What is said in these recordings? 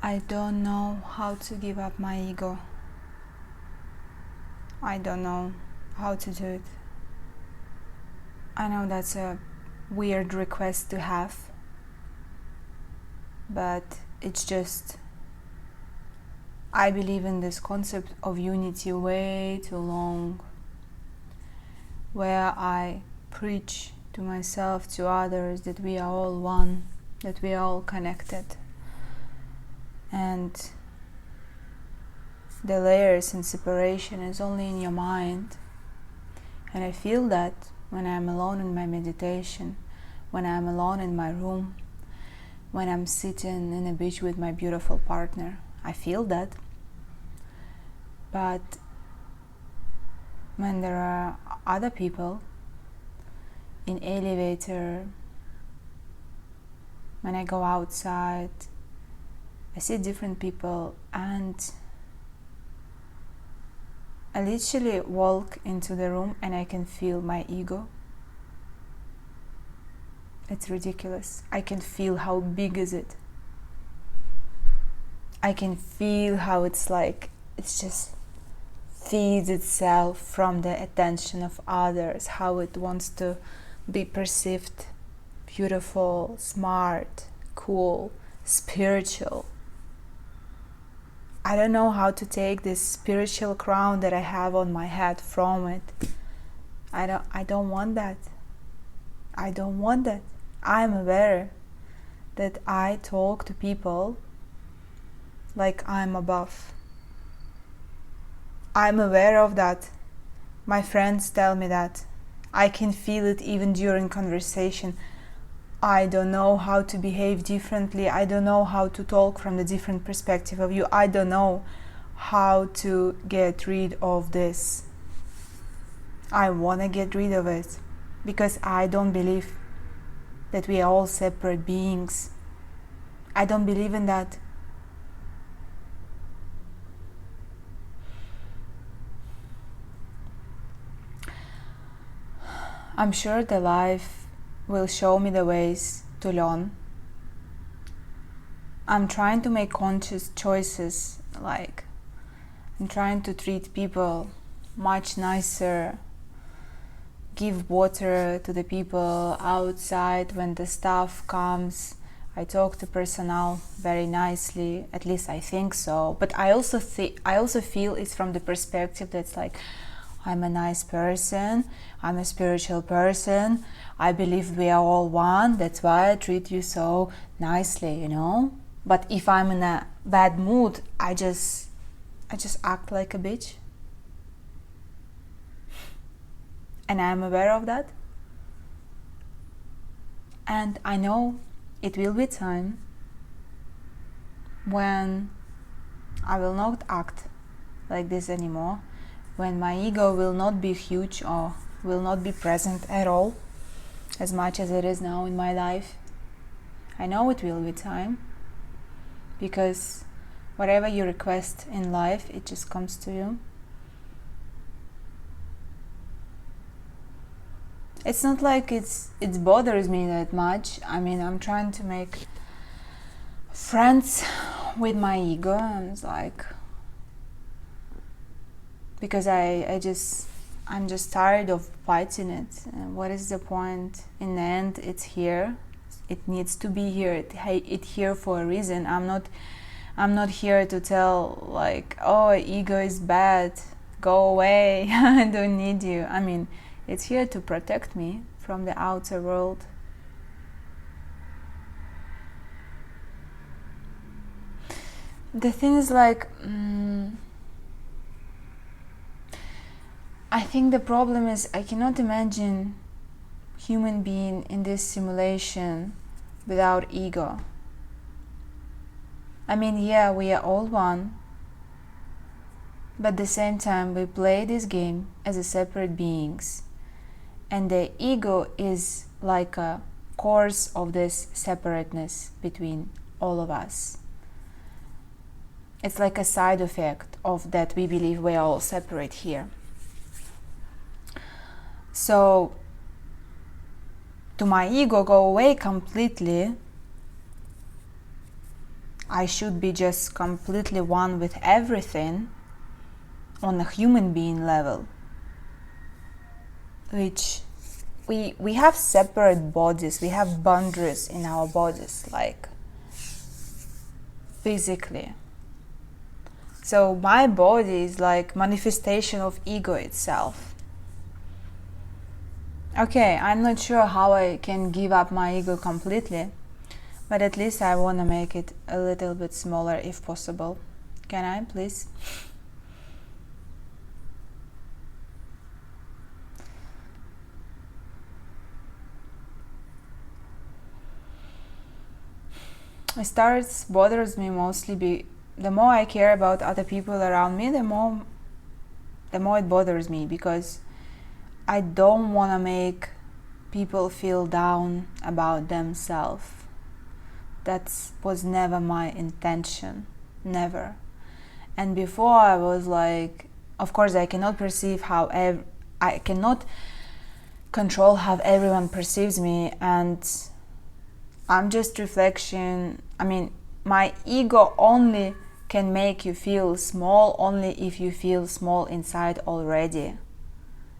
I don't know how to give up my ego. I don't know how to do it. I know that's a weird request to have, but it's just, I believe in this concept of unity way too long, where I preach to myself, to others, that we are all one, that we are all connected. And the layers and separation is only in your mind. And I feel that when I'm alone in my meditation, when I'm alone in my room, when I'm sitting in a beach with my beautiful partner. I feel that. But when there are other people in elevator, when I go outside, I see different people, and I literally walk into the room and I can feel my ego. It's ridiculous. I can feel how big is it. I can feel how it's like, it's just feeds itself from the attention of others, how it wants to be perceived beautiful, smart, cool, spiritual. I don't know how to take this spiritual crown that I have on my head from it. I don't want that. I don't want that. I'm aware that I talk to people like I'm above. I'm aware of that. My friends tell me that. I can feel it even during conversation. I don't know how to behave differently. I don't know how to talk from the different perspective of you. I don't know how to get rid of this. I want to get rid of it because I don't believe that we are all separate beings. I don't believe in that. I'm sure the life will show me the ways to learn. I'm trying to make conscious choices, like I'm trying to treat people much nicer, give water to the people outside when the staff comes. I talk to personnel very nicely, at least I think so. But I also feel it's from the perspective that's like, I'm a nice person, I'm a spiritual person, I believe we are all one, that's why I treat you so nicely, you know? But if I'm in a bad mood, I just act like a bitch. And I'm aware of that. And I know it will be time when I will not act like this anymore, when my ego will not be huge or will not be present at all, as much as it is now in my life. I know it will be time, because whatever you request in life, it just comes to you. It's not like it bothers me that much. I mean, I'm trying to make friends with my ego, and it's like, because I'm just tired of fighting it. And what is the point? In the end, it's here. It needs to be here. It's here for a reason. I'm not here to tell like, oh, ego is bad, go away, I don't need you. I mean, it's here to protect me from the outer world. The thing is like, I think the problem is I cannot imagine human being in this simulation without ego. I mean, yeah, we are all one, but at the same time we play this game as a separate beings, and the ego is like a cause of this separateness between all of us. It's like a side effect of that we believe we are all separate here. So to my ego go away completely, I should be just completely one with everything on a human being level, which we have separate bodies, we have boundaries in our bodies, like physically. So my body is like manifestation of ego itself. Okay, I'm not sure how I can give up my ego completely, but at least I want to make it a little bit smaller if possible. Can I, please? It bothers me mostly the more I care about other people around me, the more it bothers me, because I don't want to make people feel down about themselves. That was never my intention, never. And before I was like, of course I cannot perceive I cannot control how everyone perceives me, and I'm just reflection. I mean, my ego only can make you feel small only if you feel small inside already.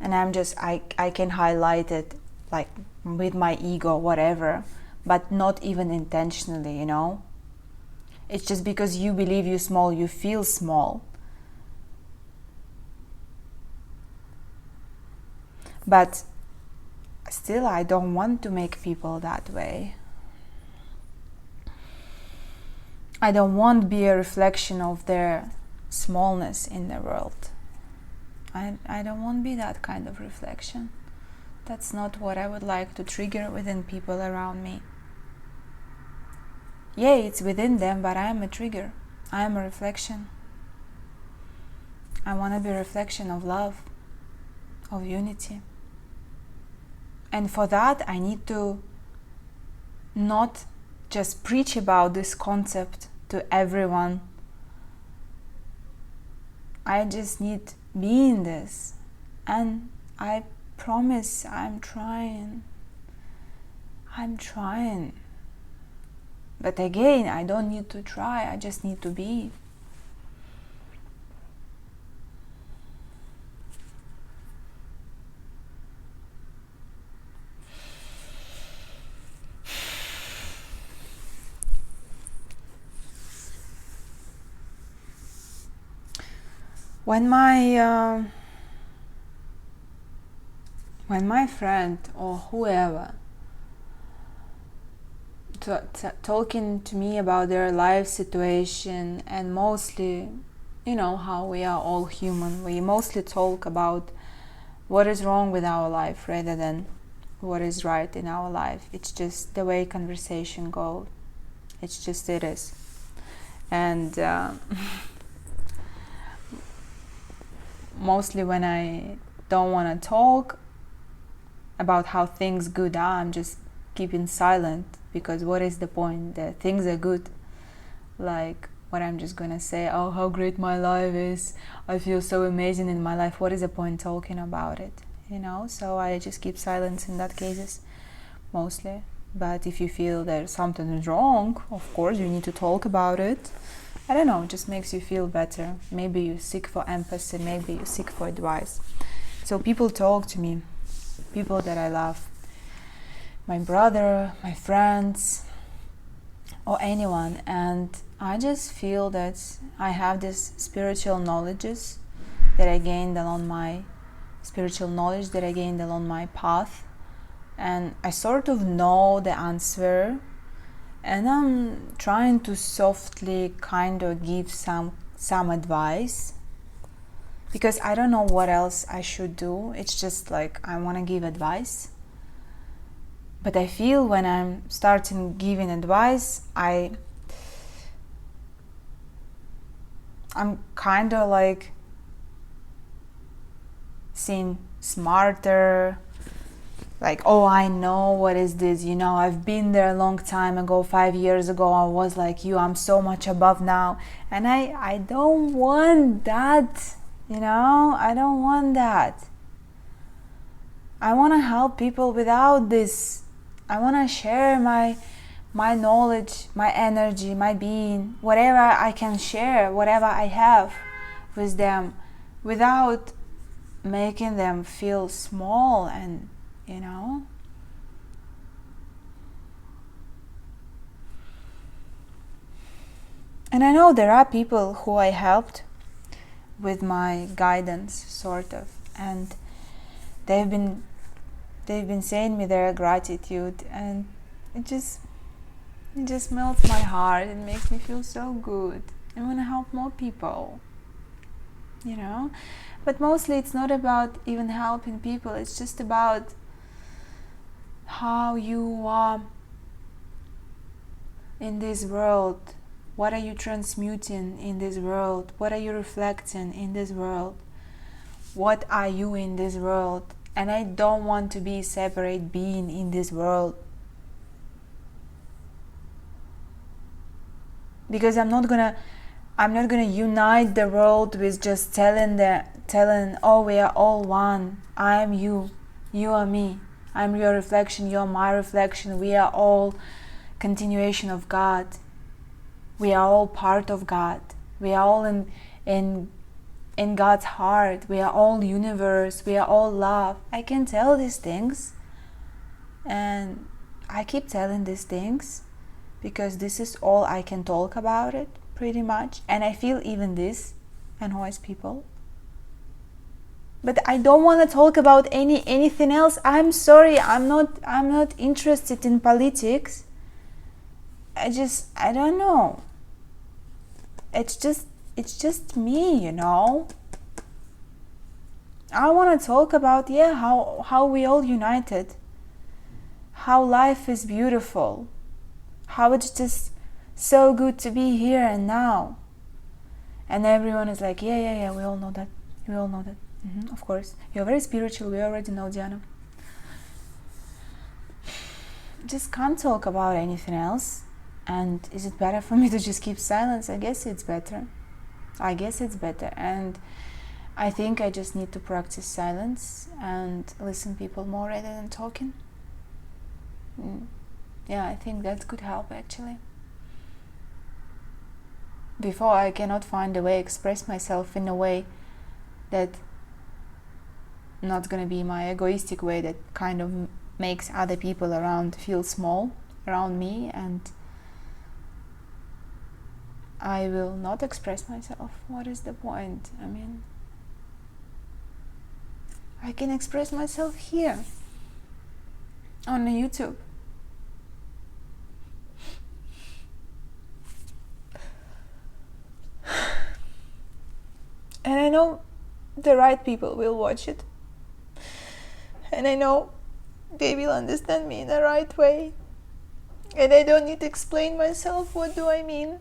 And I can highlight it like with my ego, whatever, but not even intentionally, you know? It's just because you believe you're small, you feel small. But still, I don't want to make people that way. I don't want to be a reflection of their smallness in the world. I don't want to be that kind of reflection. That's not what I would like to trigger within people around me. Yeah, it's within them, but I am a trigger. I am a reflection. I want to be a reflection of love, of unity. And for that, I need to not just preach about this concept to everyone. I just need to be in this. And I promise I'm trying. But again, I don't need to try, I just need to be. When my friend or whoever talking to me about their life situation, and mostly, you know how we are all human, we mostly talk about what is wrong with our life rather than what is right in our life. It's just the way conversation goes. It's just it is. And mostly when I don't want to talk about how things good are, I'm just keeping silent, because what is the point? The things are good. Like, what I'm just gonna say, oh, how great my life is, I feel so amazing in my life. What is the point talking about it? You know, so I just keep silence in that cases, mostly. But if you feel that something is wrong, of course you need to talk about it. I don't know, it just makes you feel better. Maybe you seek for empathy, maybe you seek for advice. So people talk to me, people that I love, my brother, my friends, or anyone, and I just feel that I have this spiritual knowledges that I gained along my path, and I sort of know the answer. And I'm trying to softly kind of give some advice, because I don't know what else I should do. It's just like I want to give advice. But I feel when I'm starting giving advice, I'm kind of like seem smarter, like, oh, I know what is this, you know, I've been there a long time ago, 5 years ago, I was like you, I'm so much above now. And I don't want that, you know, I don't want that. I want to help people without this. I want to share my my knowledge, my energy, my being, whatever I can share, whatever I have with them, without making them feel small. And and I know there are people who I helped with my guidance, sort of, and they've been saying me their gratitude, and it just melts my heart. It makes me feel so good. I want to help more people, but mostly it's not about even helping people. It's just about how you are in this world. What are you transmuting in this world? What are you reflecting in this world? What are you in this world? And I don't want to be a separate being in this world, because I'm not gonna unite the world with just telling oh, we are all one. I am you, you are me. I'm your reflection, you're my reflection. We are all continuation of God. We are all part of God. We are all in God's heart. We are all universe. We are all love. I can tell these things, and I keep telling these things because this is all I can talk about it, pretty much. And I feel even this annoys people. But I don't want to talk about anything else. I'm sorry. I'm not interested in politics. I don't know. It's just me, I want to talk about how we all united, how life is beautiful, how it's just so good to be here and now. And everyone is like, yeah, we all know that. Of course, you're very spiritual. We already know, Diana. Just can't talk about anything else. And is it better for me to just keep silence? I guess it's better. And I think I just need to practice silence and listen people more rather than talking. Yeah, I think that could help, actually. Before, I cannot find a way to express myself in a way that not gonna be my egoistic way that kind of makes other people around feel small around me, and I will not express myself. What is the point? I mean, I can express myself here on YouTube. And I know the right people will watch it. And I know they will understand me in the right way. And I don't need to explain myself. What do I mean?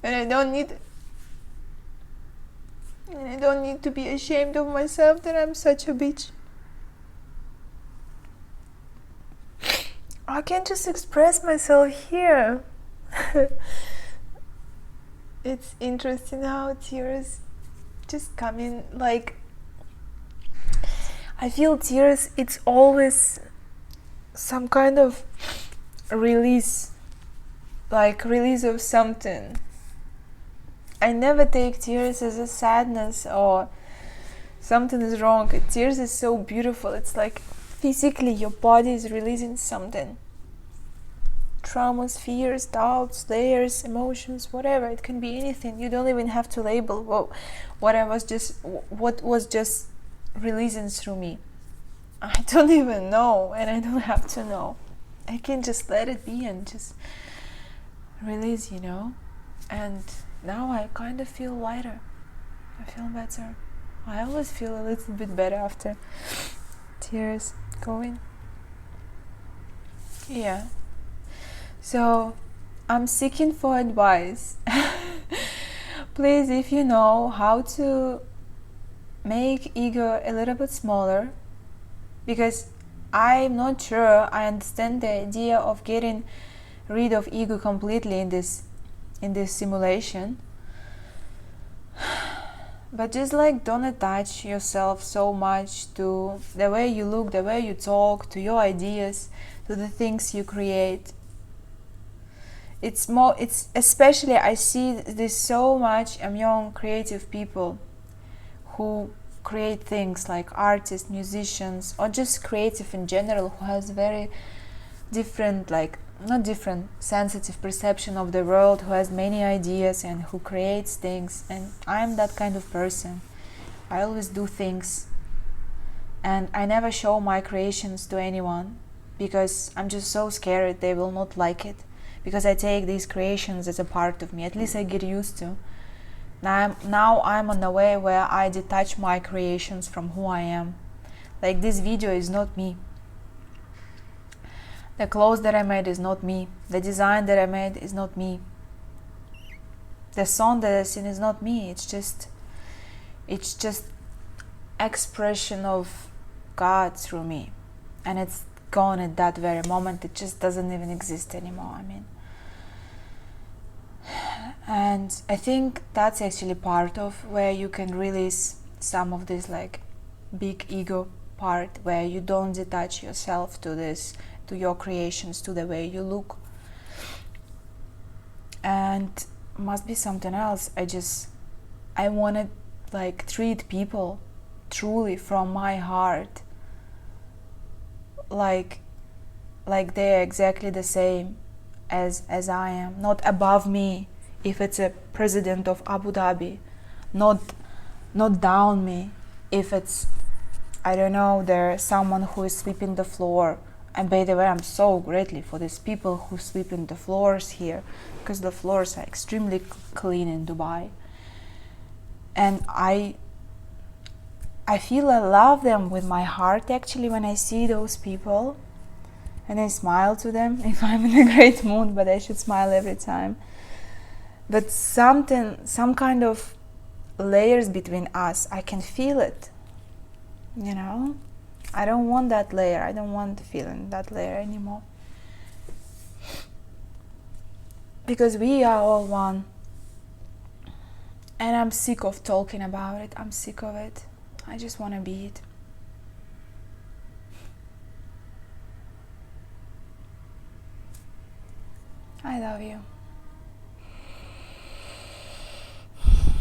And I don't need to be ashamed of myself that I'm such a bitch. I can just express myself here. It's interesting how tears just come in. Like, I feel tears, it's always some kind of release, like release of something. I never take tears as a sadness or something is wrong. Tears is so beautiful. It's like physically your body is releasing something. Traumas, fears, doubts, layers, emotions, whatever. It can be anything. You don't even have to label what was just releasing through me. I don't even know, and I don't have to know. I can just let it be and just release, And now I kind of feel lighter. I feel better. I always feel a little bit better after tears going. Yeah. So I'm seeking for advice. Please, if you know how to make ego a little bit smaller, because I'm not sure I understand the idea of getting rid of ego completely in this simulation. But just like, don't attach yourself so much to the way you look, the way you talk, to your ideas, to the things you create. it's especially I see this so much among creative people who create things, like artists, musicians, or just creative in general, who has very different, like not different, sensitive perception of the world, who has many ideas and who creates things. And I'm that kind of person. I always do things, and I never show my creations to anyone because I'm just so scared they will not like it, because I take these creations as a part of me. At least I get used to. Now I'm on the way where I detach my creations from who I am. Like, this video is not me. The clothes that I made is not me. The design that I made is not me. The song that I sing is not me. It's just expression of God through me, and it's gone at that very moment. It just doesn't even exist anymore. I mean, and I think that's actually part of where you can release some of this, like, big ego part, where you don't detach yourself to this, to your creations, to the way you look. And must be something else. I want to, like, treat people truly from my heart, like they're exactly the same as I am, not above me. If it's a president of Abu Dhabi, not down me. If it's, I don't know, there's someone who is sweeping the floor. And by the way, I'm so grateful for these people who sweep in the floors here, because the floors are extremely clean in Dubai. And I feel I love them with my heart, actually, when I see those people, and I smile to them if I'm in a great mood, but I should smile every time. But some kind of layers between us, I can feel it, you know? I don't want that layer. I don't want to feel in that layer anymore. Because we are all one. And I'm sick of talking about it. I'm sick of it. I just want to be it. I love you.